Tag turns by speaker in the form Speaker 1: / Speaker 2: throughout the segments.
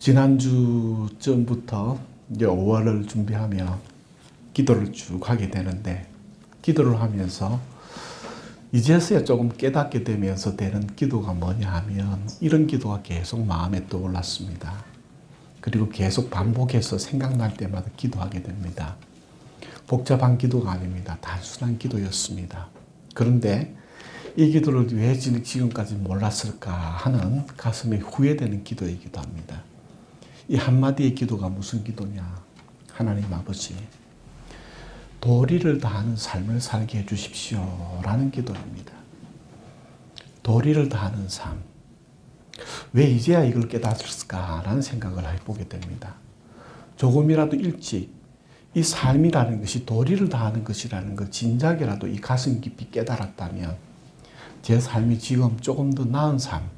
Speaker 1: 지난주쯤부터 이제 5월을 준비하며 기도를 쭉 하게 되는데, 기도를 하면서 이제서야 조금 깨닫게 되면서 되는 기도가 뭐냐 하면, 이런 기도가 계속 마음에 떠올랐습니다. 그리고 계속 반복해서 생각날 때마다 기도하게 됩니다. 복잡한 기도가 아닙니다. 단순한 기도였습니다. 그런데 이 기도를 왜 지금까지 몰랐을까 하는 가슴에 후회되는 기도이기도 합니다. 이 한마디의 기도가 무슨 기도냐? 하나님 아버지, 도리를 다하는 삶을 살게 해주십시오 라는 기도입니다. 도리를 다하는 삶. 왜 이제야 이걸 깨달았을까라는 생각을 해보게 됩니다. 조금이라도 일찍 이 삶이라는 것이 도리를 다하는 것이라는 걸 진작이라도 이 가슴 깊이 깨달았다면 제 삶이 지금 조금 더 나은 삶,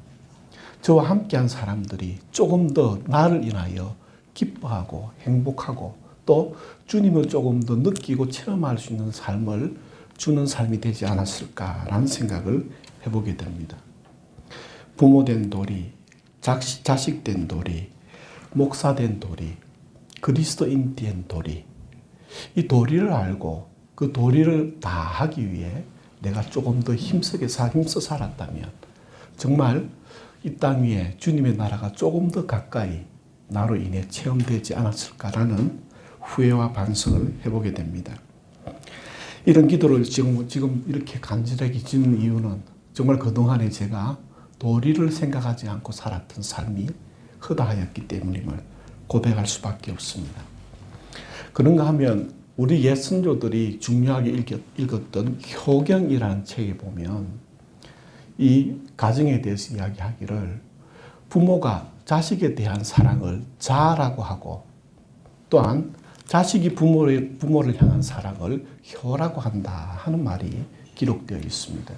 Speaker 1: 저와 함께한 사람들이 조금 더 나를 인하여 기뻐하고 행복하고 또 주님을 조금 더 느끼고 체험할 수 있는 삶을 주는 삶이 되지 않았을까라는 생각을 해보게 됩니다. 부모된 도리, 자식된 도리, 목사된 도리, 그리스도인 된 도리, 이 도리를 알고 그 도리를 다하기 위해 내가 조금 더 힘써 살았다면 정말 이 땅 위에 주님의 나라가 조금 더 가까이 나로 인해 체험되지 않았을까라는 후회와 반성을 해보게 됩니다. 이런 기도를 지금 이렇게 간절하게 지는 이유는 정말 그동안에 제가 도리를 생각하지 않고 살았던 삶이 허다하였기 때문임을 고백할 수밖에 없습니다. 그런가 하면 우리 옛 선조들이 중요하게 읽었던 효경이라는 책에 보면 이 가정에 대해서 이야기하기를 부모가 자식에 대한 사랑을 자라고 하고 또한 자식이 부모를 향한 사랑을 효라고 한다 하는 말이 기록되어 있습니다.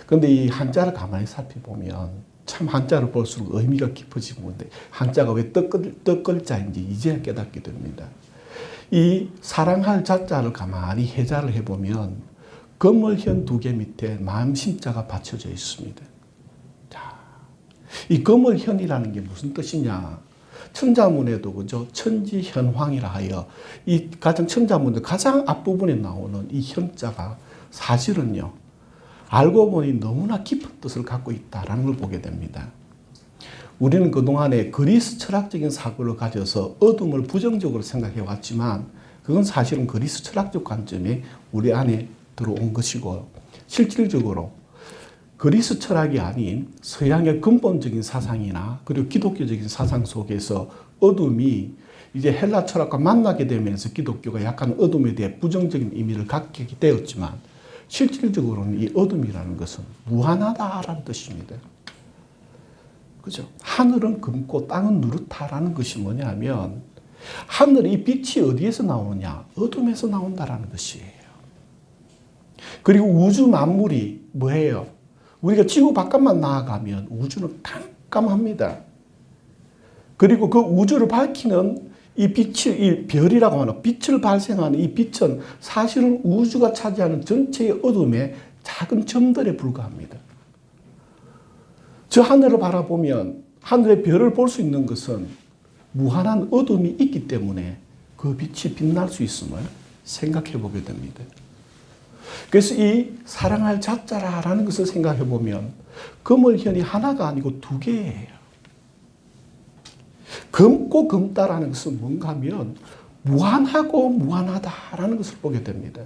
Speaker 1: 그런데 이 한자를 가만히 살펴보면 참 한자를 볼수록 의미가 깊어지고 있는데 한자가 왜 떡글자인지 이제야 깨닫게 됩니다. 이 사랑할 자자를 가만히 해자를 해보면 금을현 두 개 밑에 마음심자가 받쳐져 있습니다. 자, 이 금을현이라는 게 무슨 뜻이냐? 천자문에도 그죠? 천지현황이라 하여 이 가장 천자문의 가장 앞부분에 나오는 이 현자가 사실은요, 알고 보니 너무나 깊은 뜻을 갖고 있다라는 걸 보게 됩니다. 우리는 그동안에 그리스 철학적인 사고를 가져서 어둠을 부정적으로 생각해 왔지만 그건 사실은 그리스 철학적 관점에 우리 안에 들어온 것이고 실질적으로 그리스 철학이 아닌 서양의 근본적인 사상이나 그리고 기독교적인 사상 속에서 어둠이 이제 헬라 철학과 만나게 되면서 기독교가 약간 어둠에 대해 부정적인 의미를 갖게 되었지만 실질적으로는 이 어둠이라는 것은 무한하다라는 뜻입니다. 그죠? 하늘은 검고 땅은 누렇다라는 것이 뭐냐면 하늘의 이 빛이 어디에서 나오느냐? 어둠에서 나온다라는 것이에요. 그리고 우주 만물이 뭐예요? 우리가 지구 바깥만 나아가면 우주는 깜깜합니다. 그리고 그 우주를 밝히는 이 빛이, 이 별이라고 하는 빛을 발생하는 이 빛은 사실은 우주가 차지하는 전체의 어둠의 작은 점들에 불과합니다. 저 하늘을 바라보면 하늘의 별을 볼 수 있는 것은 무한한 어둠이 있기 때문에 그 빛이 빛날 수 있음을 생각해 보게 됩니다. 그래서 이 사랑할 자자라는 것을 생각해 보면 금을현이 하나가 아니고 두 개예요. 검고 검다라는 것은 뭔가 하면 무한하고 무한하다라는 것을 보게 됩니다.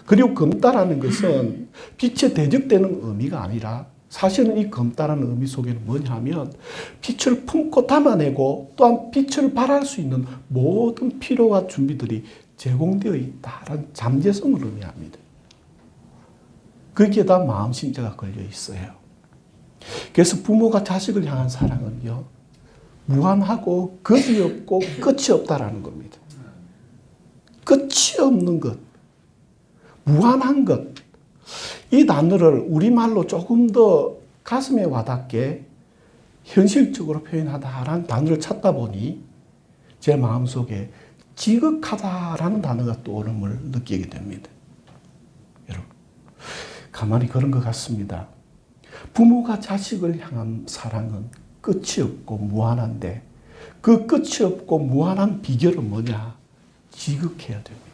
Speaker 1: 그리고 검다라는 것은 빛에 대적되는 의미가 아니라 사실은 이 검다라는 의미 속에는 뭐냐 하면 빛을 품고 담아내고 또한 빛을 발할 수 있는 모든 필요와 준비들이 제공되어 있다라는 잠재성을 의미합니다. 거기에다 마음심자가 걸려 있어요. 그래서 부모가 자식을 향한 사랑은요, 무한하고 거지 없고 끝이 없다라는 겁니다. 끝이 없는 것, 무한한 것. 이 단어를 우리말로 조금 더 가슴에 와닿게 현실적으로 표현하다라는 단어를 찾다 보니 제 마음속에 지극하다라는 단어가 떠오름을 느끼게 됩니다. 여러분, 가만히 그런 것 같습니다. 부모가 자식을 향한 사랑은 끝이 없고 무한한데 그 끝이 없고 무한한 비결은 뭐냐? 지극해야 됩니다.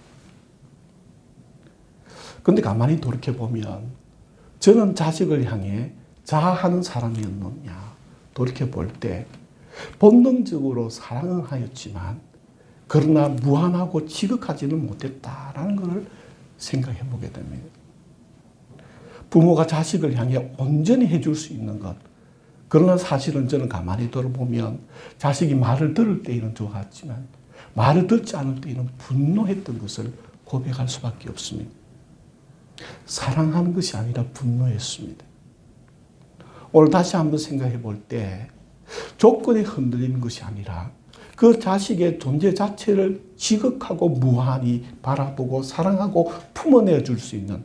Speaker 1: 그런데 가만히 돌이켜보면 저는 자식을 향해 자하는 사람이었느냐 돌이켜볼 때 본능적으로 사랑을 하였지만 그러나 무한하고 지극하지는 못했다라는 것을 생각해 보게 됩니다. 부모가 자식을 향해 온전히 해줄 수 있는 것. 그러나 사실은 저는 가만히 돌아보면 자식이 말을 들을 때에는 좋았지만 말을 듣지 않을 때에는 분노했던 것을 고백할 수밖에 없습니다. 사랑하는 것이 아니라 분노했습니다. 오늘 다시 한번 생각해 볼 때 조건에 흔들리는 것이 아니라 그 자식의 존재 자체를 지극하고 무한히 바라보고 사랑하고 품어내 줄 수 있는,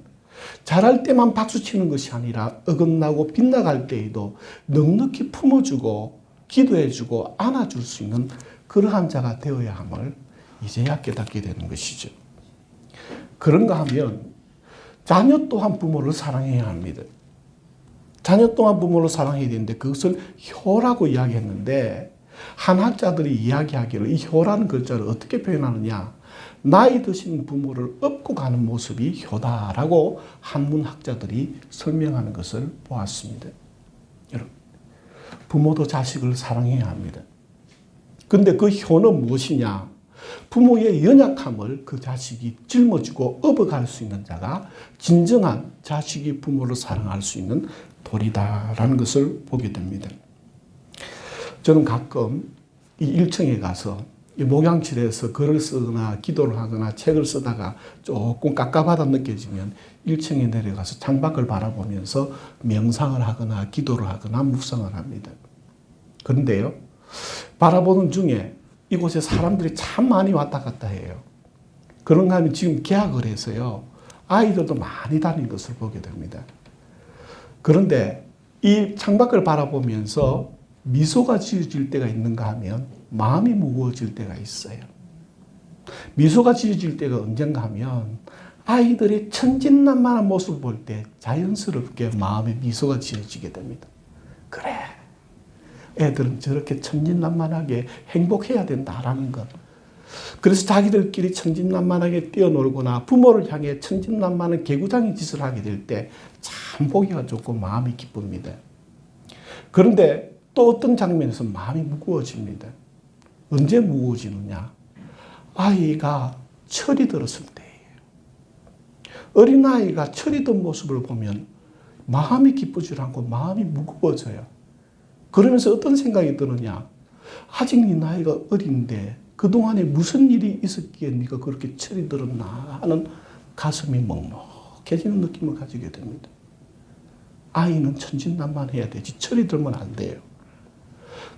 Speaker 1: 잘할 때만 박수치는 것이 아니라 어긋나고 빗나갈 때에도 넉넉히 품어주고 기도해주고 안아줄 수 있는 그러한 자가 되어야 함을 이제야 깨닫게 되는 것이죠. 그런가 하면 자녀 또한 부모를 사랑해야 합니다. 자녀 또한 부모를 사랑해야 되는데 그것을 효라고 이야기했는데 한학자들이 이야기하기를 이 효라는 글자를 어떻게 표현하느냐, 나이 드신 부모를 업고 가는 모습이 효다라고 한문학자들이 설명하는 것을 보았습니다. 여러분, 부모도 자식을 사랑해야 합니다. 그런데 그 효는 무엇이냐? 부모의 연약함을 그 자식이 짊어지고 업어갈 수 있는 자가 진정한 자식이 부모를 사랑할 수 있는 도리다라는 것을 보게 됩니다. 저는 가끔 이 1층에 가서 이 목양실에서 글을 쓰거나 기도를 하거나 책을 쓰다가 조금 깝깝하다 느껴지면 1층에 내려가서 창밖을 바라보면서 명상을 하거나 기도를 하거나 묵상을 합니다. 그런데요, 바라보는 중에 이곳에 사람들이 참 많이 왔다 갔다 해요. 그런가 하면 지금 개학을 해서요, 아이들도 많이 다니는 것을 보게 됩니다. 그런데 이 창밖을 바라보면서 미소가 지어질 때가 있는가 하면 마음이 무거워질 때가 있어요. 미소가 지어질 때가 언젠가 하면 아이들의 천진난만한 모습을 볼 때 자연스럽게 마음에 미소가 지어지게 됩니다. 그래, 애들은 저렇게 천진난만하게 행복해야 된다라는 것. 그래서 자기들끼리 천진난만하게 뛰어놀거나 부모를 향해 천진난만한 개구장의 짓을 하게 될 때 참 보기가 좋고 마음이 기쁩니다. 그런데 또 어떤 장면에서 마음이 무거워집니다. 언제 무거워지느냐? 아이가 철이 들었을 때예요. 어린아이가 철이 든 모습을 보면 마음이 기쁘지 않고 마음이 무거워져요. 그러면서 어떤 생각이 드느냐? 아직 네 나이가 어린데 그동안에 무슨 일이 있었기에 네가 그렇게 철이 들었나 하는 가슴이 먹먹해지는 느낌을 가지게 됩니다. 아이는 천진난만해야 되지 철이 들면 안 돼요.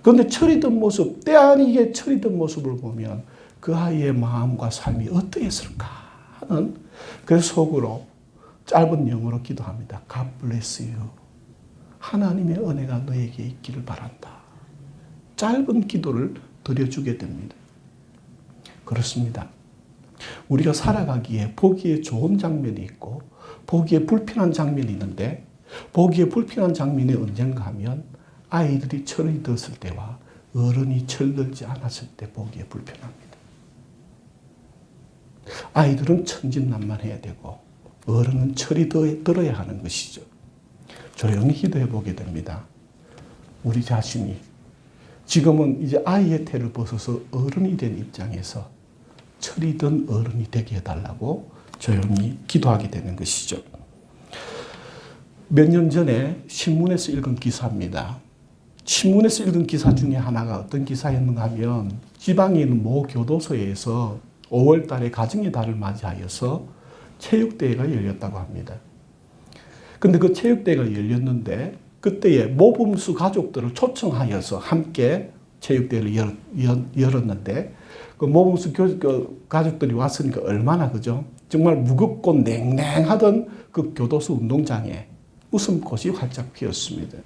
Speaker 1: 그런데 철이 든 모습, 때 아니게 철이 든 모습을 보면 그 아이의 마음과 삶이 어떠했을까 하는, 그래서 속으로 짧은 영어로 기도합니다. God bless you. 하나님의 은혜가 너에게 있기를 바란다. 짧은 기도를 드려주게 됩니다. 그렇습니다. 우리가 살아가기에 보기에 좋은 장면이 있고 보기에 불편한 장면이 있는데 보기에 불편한 장면이 언젠가 하면 아이들이 철이 들었을 때와 어른이 철들지 않았을 때 보기에 불편합니다. 아이들은 천진난만해야 되고 어른은 철이 들어야 하는 것이죠. 조용히 기도해 보게 됩니다. 우리 자신이 지금은 이제 아이의 태를 벗어서 어른이 된 입장에서 철이 든 어른이 되게 해달라고 조용히 기도하게 되는 것이죠. 몇 년 전에 신문에서 읽은 기사입니다. 신문에서 읽은 기사 중에 하나가 어떤 기사였는가 하면 지방에 있는 모 교도소에서 5월 달에 가정의 달을 맞이하여서 체육대회가 열렸다고 합니다. 근데 그 체육대회가 열렸는데 그때에 모범수 가족들을 초청하여서 함께 체육대회를 열었는데 그 모범수 가족들이 왔으니까 얼마나 그죠? 정말 무겁고 냉랭하던 그 교도소 운동장에 웃음꽃이 활짝 피었습니다.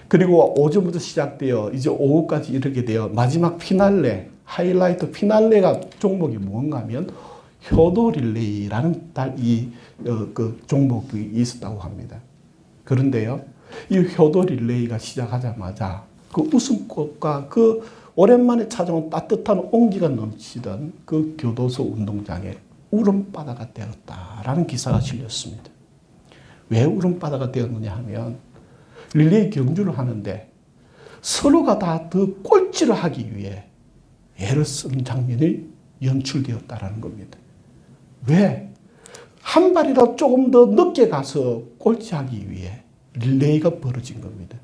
Speaker 1: 그리고 오전부터 시작되어 이제 오후까지 이르게 되어 마지막 피날레, 하이라이트 피날레가 종목이 뭔가 하면 효도 릴레이라는 그 종목이 있었다고 합니다. 그런데요, 이 효도 릴레이가 시작하자마자 그 웃음꽃과 그 오랜만에 찾아온 따뜻한 온기가 넘치던 그 교도소 운동장에 울음바다가 되었다라는 기사가 실렸습니다. 왜 울음바다가 되었느냐 하면 릴레이 경주를 하는데 서로가 다 더 꼴찌를 하기 위해 애를 쓰는 장면이 연출되었다라는 겁니다. 왜? 한 발이라도 조금 더 늦게 가서 꼴찌하기 위해 릴레이가 벌어진 겁니다.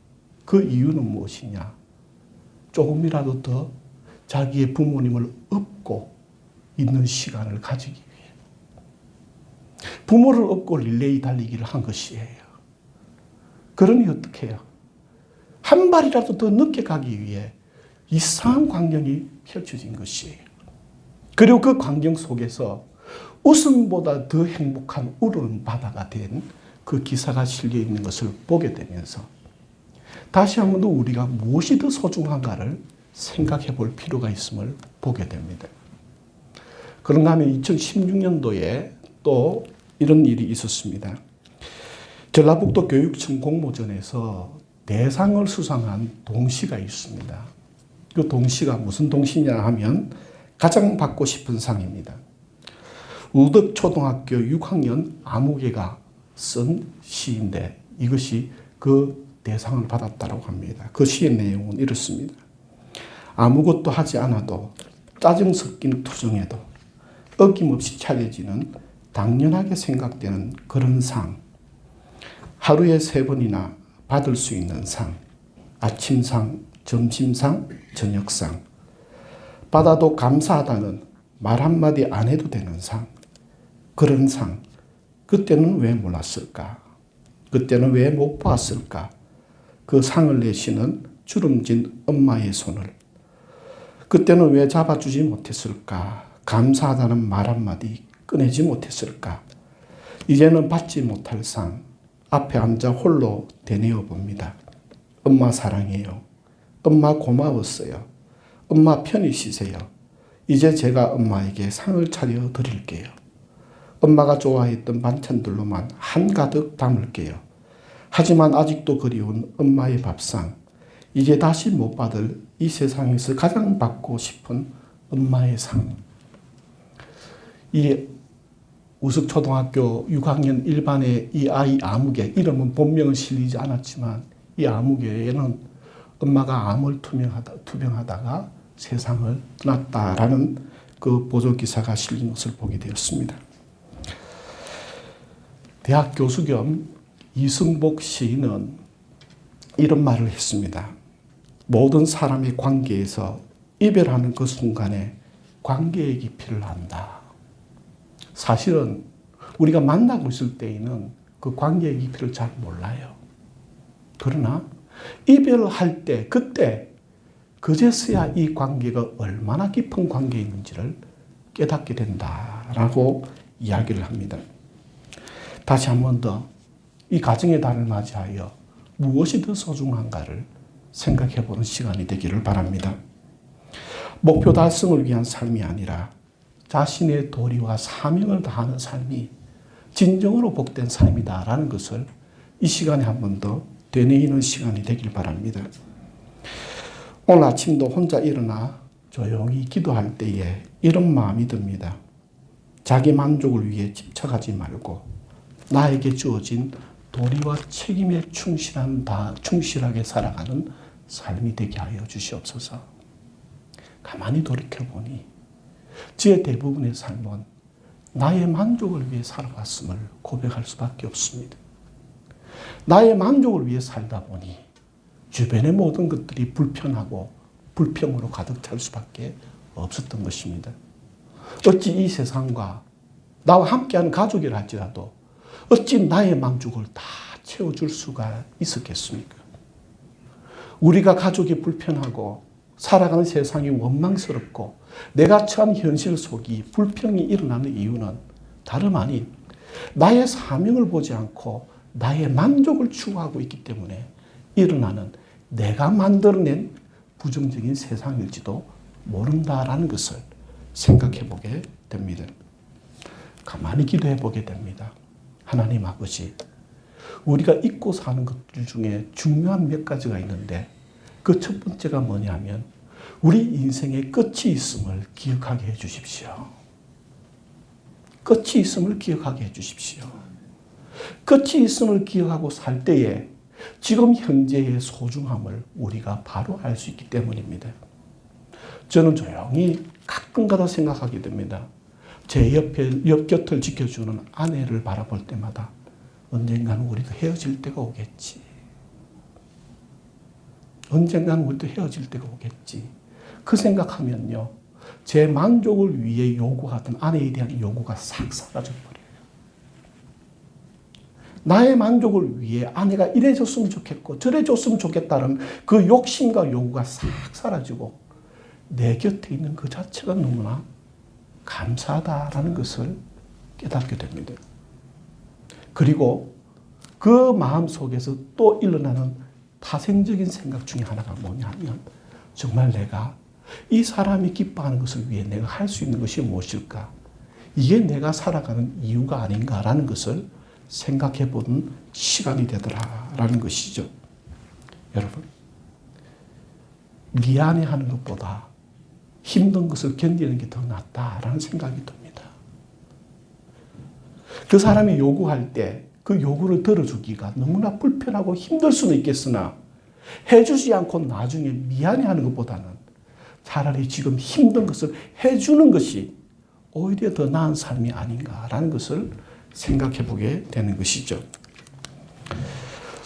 Speaker 1: 그 이유는 무엇이냐? 조금이라도 더 자기의 부모님을 업고 있는 시간을 가지기 위해. 부모를 업고 릴레이 달리기를 한 것이에요. 그러니 어떻게 해요? 한 발이라도 더 늦게 가기 위해 이상한 광경이 펼쳐진 것이에요. 그리고 그 광경 속에서 웃음보다 더 행복한 울음 바다가 된 그 기사가 실려 있는 것을 보게 되면서 다시 한 번 더 우리가 무엇이 더 소중한가를 생각해 볼 필요가 있음을 보게 됩니다. 그런가 하면 2016년도에 또 이런 일이 있었습니다. 전라북도 교육청 공모전에서 대상을 수상한 동시가 있습니다. 그 동시가 무슨 동시냐 하면 가장 받고 싶은 상입니다. 우덕초등학교 6학년 아무개가 쓴 시인데 이것이 그 대상을 받았다고 합니다. 그 시의 내용은 이렇습니다. 아무것도 하지 않아도 짜증 섞인 투정에도 어김없이 차려지는 당연하게 생각되는 그런 상. 하루에 3번이나 받을 수 있는 상. 아침상, 점심상, 저녁상. 받아도 감사하다는 말 한마디 안 해도 되는 상. 그런 상. 그때는 왜 몰랐을까? 그때는 왜 못 봤을까? 그 상을 내시는 주름진 엄마의 손을. 그때는 왜 잡아주지 못했을까? 감사하다는 말 한마디 꺼내지 못했을까? 이제는 받지 못할 상. 앞에 앉아 홀로 되뇌어 봅니다. 엄마 사랑해요. 엄마 고마웠어요. 엄마 편히 쉬세요. 이제 제가 엄마에게 상을 차려 드릴게요. 엄마가 좋아했던 반찬들로만 한가득 담을게요. 하지만 아직도 그리운 엄마의 밥상. 이제 다시 못 받을 이 세상에서 가장 받고 싶은 엄마의 상. 이 우석초등학교 6학년 1반의 이 아이 아무개, 이름은 본명은 실리지 않았지만 이 아무개에는 엄마가 암을 투병하다가 세상을 떠났다라는 그 보도기사가 실린 것을 보게 되었습니다. 대학 교수 겸 이승복 시인은 이런 말을 했습니다. 모든 사람의 관계에서 이별하는 그 순간에 관계의 깊이를 안다. 사실은 우리가 만나고 있을 때에는 그 관계의 깊이를 잘 몰라요. 그러나 이별할 때, 그때 그제서야 이 관계가 얼마나 깊은 관계인지를 깨닫게 된다라고 이야기를 합니다. 다시 한 번 더 이 가정의 달을 맞이하여 무엇이 더 소중한가를 생각해 보는 시간이 되기를 바랍니다. 목표 달성을 위한 삶이 아니라 자신의 도리와 사명을 다하는 삶이 진정으로 복된 삶이다라는 것을 이 시간에 한 번 더 되뇌이는 시간이 되길 바랍니다. 오늘 아침도 혼자 일어나 조용히 기도할 때에 이런 마음이 듭니다. 자기 만족을 위해 집착하지 말고 나에게 주어진 도리와 책임에 충실하게 살아가는 삶이 되게 하여 주시옵소서. 가만히 돌이켜보니 저의 대부분의 삶은 나의 만족을 위해 살아왔음을 고백할 수밖에 없습니다. 나의 만족을 위해 살다 보니 주변의 모든 것들이 불편하고 불평으로 가득 찰 수밖에 없었던 것입니다. 어찌 이 세상과 나와 함께하는 가족이라 할지라도 어찌 나의 만족을 다 채워줄 수가 있었겠습니까? 우리가 가족이 불편하고 살아가는 세상이 원망스럽고 내가 처한 현실 속이 불평이 일어나는 이유는 다름 아닌 나의 사명을 보지 않고 나의 만족을 추구하고 있기 때문에 일어나는 내가 만들어낸 부정적인 세상일지도 모른다라는 것을 생각해 보게 됩니다. 가만히 기도해 보게 됩니다. 하나님 아버지, 우리가 잊고 사는 것들 중에 중요한 몇 가지가 있는데 그 첫 번째가 뭐냐면 우리 인생에 끝이 있음을 기억하게 해 주십시오. 끝이 있음을 기억하게 해 주십시오. 끝이 있음을 기억하고 살 때에 지금 현재의 소중함을 우리가 바로 알 수 있기 때문입니다. 저는 조용히 가끔가다 생각하게 됩니다. 제 옆 곁을 지켜주는 아내를 바라볼 때마다 언젠가는 우리도 헤어질 때가 오겠지. 언젠가는 우리도 헤어질 때가 오겠지. 그 생각하면요, 제 만족을 위해 요구하던 아내에 대한 요구가 싹 사라져 버려요. 나의 만족을 위해 아내가 이래줬으면 좋겠고 저래줬으면 좋겠다는 그 욕심과 요구가 싹 사라지고 내 곁에 있는 그 자체가 너무나 감사하다라는 것을 깨닫게 됩니다. 그리고 그 마음 속에서 또 일어나는 파생적인 생각 중에 하나가 뭐냐면 정말 내가 이 사람이 기뻐하는 것을 위해 내가 할 수 있는 것이 무엇일까? 이게 내가 살아가는 이유가 아닌가라는 것을 생각해 보는 시간이 되더라라는 것이죠. 여러분, 미안해하는 것보다 힘든 것을 견디는 게 더 낫다라는 생각이 듭니다. 그 사람이 요구할 때 그 요구를 들어주기가 너무나 불편하고 힘들 수는 있겠으나 해주지 않고 나중에 미안해하는 것보다는 차라리 지금 힘든 것을 해주는 것이 오히려 더 나은 삶이 아닌가라는 것을 생각해 보게 되는 것이죠.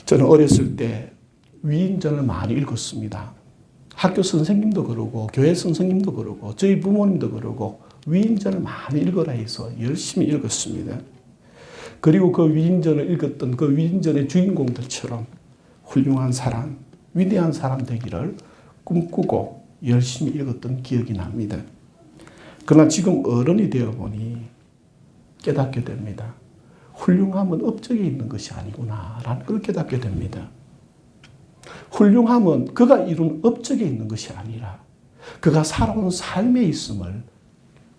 Speaker 1: 저는 어렸을 때 위인전을 많이 읽었습니다. 학교 선생님도 그러고 교회 선생님도 그러고 저희 부모님도 그러고 위인전을 많이 읽어라 해서 열심히 읽었습니다. 그리고 그 위인전을 읽었던 그 위인전의 주인공들처럼 훌륭한 사람, 위대한 사람 되기를 꿈꾸고 열심히 읽었던 기억이 납니다. 그러나 지금 어른이 되어 보니 깨닫게 됩니다. 훌륭함은 업적에 있는 것이 아니구나라는 걸 깨닫게 됩니다. 훌륭함은 그가 이룬 업적에 있는 것이 아니라 그가 살아온 삶에 있음을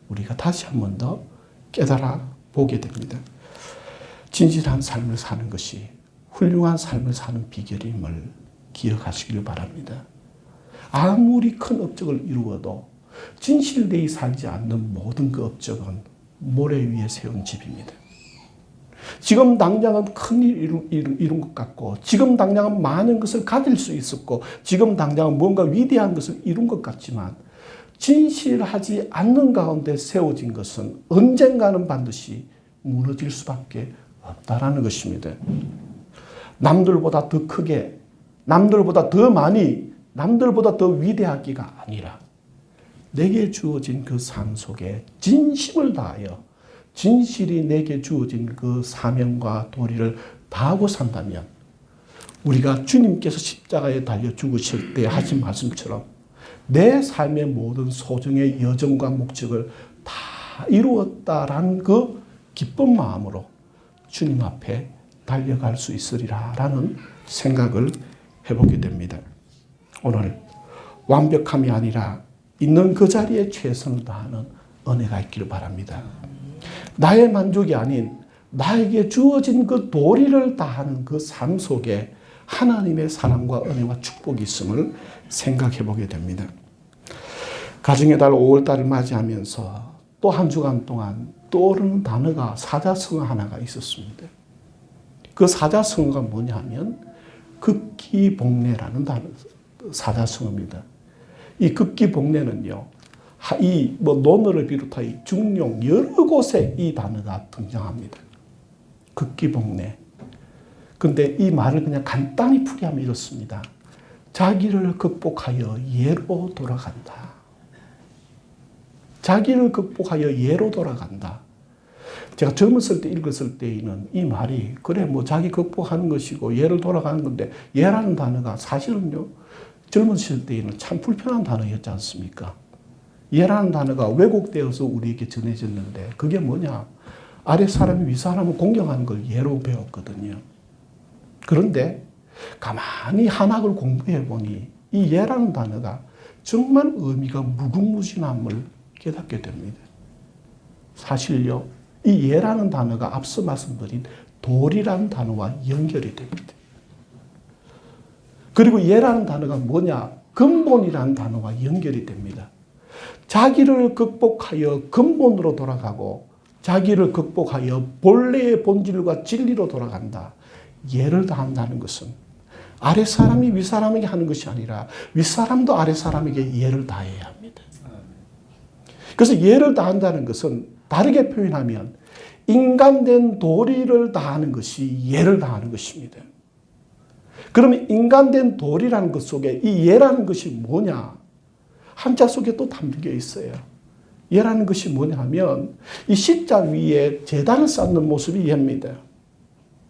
Speaker 1: 우리가 다시 한 번 더 깨달아 보게 됩니다. 진실한 삶을 사는 것이 훌륭한 삶을 사는 비결임을 기억하시길 바랍니다. 아무리 큰 업적을 이루어도 진실되이 살지 않는 모든 그 업적은 모래 위에 세운 집입니다. 지금 당장은 큰일 이룬 것 같고 지금 당장은 많은 것을 가질 수 있었고 지금 당장은 뭔가 위대한 것을 이룬 것 같지만 진실하지 않는 가운데 세워진 것은 언젠가는 반드시 무너질 수밖에 없다라는 것입니다. 남들보다 더 크게, 남들보다 더 많이, 남들보다 더 위대하기가 아니라 내게 주어진 그 삶 속에 진심을 다하여 진실이 내게 주어진 그 사명과 도리를 다하고 산다면 우리가 주님께서 십자가에 달려 죽으실 때 하신 말씀처럼 내 삶의 모든 소중의 여정과 목적을 다 이루었다라는 그 기쁜 마음으로 주님 앞에 달려갈 수 있으리라라는 생각을 해보게 됩니다. 오늘 완벽함이 아니라 있는 그 자리에 최선을 다하는 은혜가 있기를 바랍니다. 나의 만족이 아닌 나에게 주어진 그 도리를 다하는 그 삶 속에 하나님의 사랑과 은혜와 축복이 있음을 생각해 보게 됩니다. 가정의 달 5월달을 맞이하면서 또 한 주간 동안 떠오르는 단어가 사자성어 하나가 있었습니다. 그 사자성어가 뭐냐 하면 극기복례라는 단어, 사자성어입니다. 이 극기복례는요, 논어를 비롯하여 중용 여러 곳에 이 단어가 등장합니다. 극기복례. 근데 이 말을 그냥 간단히 풀이하면 이렇습니다. 자기를 극복하여 예로 돌아간다. 자기를 극복하여 예로 돌아간다. 제가 젊었을 때 읽었을 때에는 이 말이 그래 뭐 자기 극복하는 것이고 예로 돌아가는 건데 예라는 단어가 사실은요 젊었을 때에는 참 불편한 단어였지 않습니까? 예라는 단어가 왜곡되어서 우리에게 전해졌는데 그게 뭐냐? 아래 사람이 위 사람을 공경하는 걸 예로 배웠거든요. 그런데 가만히 한학을 공부해 보니 이 예라는 단어가 정말 의미가 무궁무진함을 깨닫게 됩니다. 사실요, 이 예라는 단어가 앞서 말씀드린 도리라는 단어와 연결이 됩니다. 그리고 예라는 단어가 뭐냐? 근본이라는 단어와 연결이 됩니다. 자기를 극복하여 근본으로 돌아가고 자기를 극복하여 본래의 본질과 진리로 돌아간다. 예를 다한다는 것은 아랫사람이 윗사람에게 하는 것이 아니라 윗사람도 아랫사람에게 예를 다해야 합니다. 그래서 예를 다한다는 것은 다르게 표현하면 인간된 도리를 다하는 것이 예를 다하는 것입니다. 그러면 인간된 도리라는 것 속에 이 예라는 것이 뭐냐? 한자 속에 또 담겨 있어요. 예라는 것이 뭐냐 하면 이 십자 위에 제단을 쌓는 모습이 예입니다.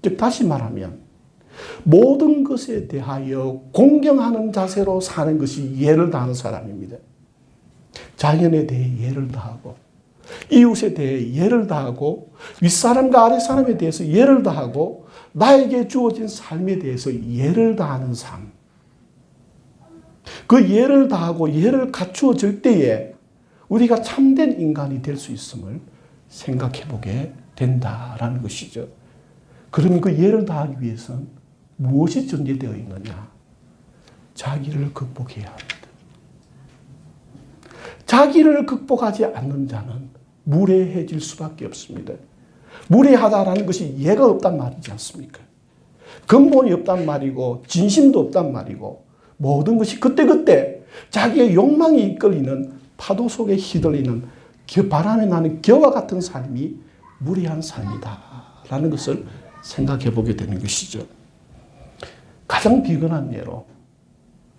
Speaker 1: 즉 다시 말하면 모든 것에 대하여 공경하는 자세로 사는 것이 예를 다하는 사람입니다. 자연에 대해 예를 다하고 이웃에 대해 예를 다하고 윗사람과 아랫사람에 대해서 예를 다하고 나에게 주어진 삶에 대해서 예를 다하는 삶. 그 예를 다하고 예를 갖추어질 때에 우리가 참된 인간이 될 수 있음을 생각해 보게 된다라는 것이죠. 그러면 그 예를 다하기 위해서는 무엇이 전제되어 있느냐? 자기를 극복해야 합니다. 자기를 극복하지 않는 자는 무례해질 수밖에 없습니다. 무례하다라는 것이 예가 없단 말이지 않습니까? 근본이 없단 말이고 진심도 없단 말이고 모든 것이 그때그때 자기의 욕망이 이끌리는 파도 속에 휘둘리는 바람에 나는 겨와 같은 삶이 무례한 삶이다라는 것을 생각해 보게 되는 것이죠. 가장 비근한 예로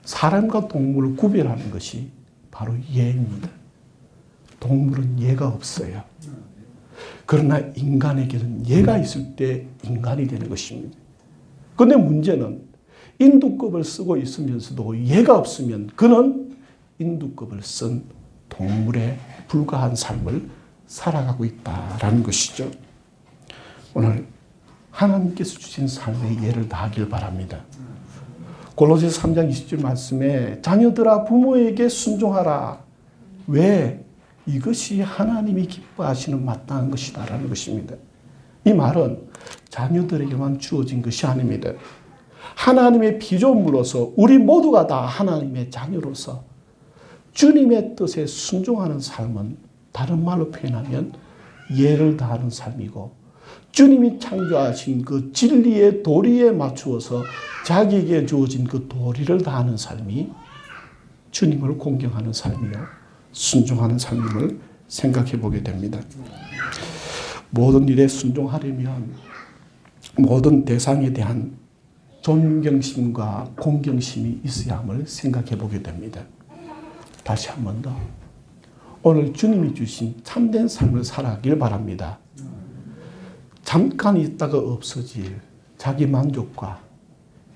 Speaker 1: 사람과 동물을 구별하는 것이 바로 예입니다. 동물은 예가 없어요. 그러나 인간에게는 예가 있을 때 인간이 되는 것입니다. 그런데 문제는 인두급을 쓰고 있으면서도 예가 없으면 그는 인두급을 쓴 동물에 불과한 삶을 살아가고 있다라는 것이죠. 오늘 하나님께서 주신 삶의 예를 다하길 바랍니다. 골로새서 3장 20절 말씀에 자녀들아 부모에게 순종하라. 왜? 이것이 하나님이 기뻐하시는 마땅한 것이다라는 것입니다. 이 말은 자녀들에게만 주어진 것이 아닙니다. 하나님의 피조물로서 우리 모두가 다 하나님의 자녀로서 주님의 뜻에 순종하는 삶은 다른 말로 표현하면 예를 다하는 삶이고 주님이 창조하신 그 진리의 도리에 맞추어서 자기에게 주어진 그 도리를 다하는 삶이 주님을 공경하는 삶이요 순종하는 삶임을 생각해 보게 됩니다. 모든 일에 순종하려면 모든 대상에 대한 존경심과 공경심이 있어야 함을 생각해 보게 됩니다. 다시 한 번 더 오늘 주님이 주신 참된 삶을 살아가길 바랍니다. 잠깐 있다가 없어질 자기 만족과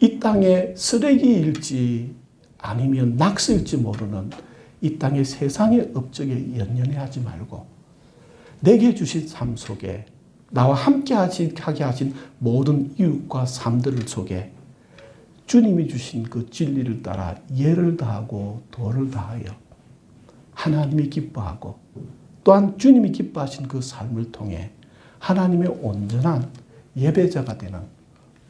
Speaker 1: 이 땅의 쓰레기일지 아니면 낙서일지 모르는 이 땅의 세상의 업적에 연연해하지 말고 내게 주신 삶 속에 나와 함께 하게 하신 모든 이웃과 삶들 속에 주님이 주신 그 진리를 따라 예를 다하고 도를 다하여 하나님이 기뻐하고 또한 주님이 기뻐하신 그 삶을 통해 하나님의 온전한 예배자가 되는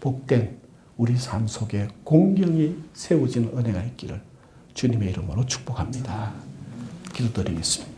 Speaker 1: 복된 우리 삶 속에 공경이 세워지는 은혜가 있기를 주님의 이름으로 축복합니다. 기도드리겠습니다.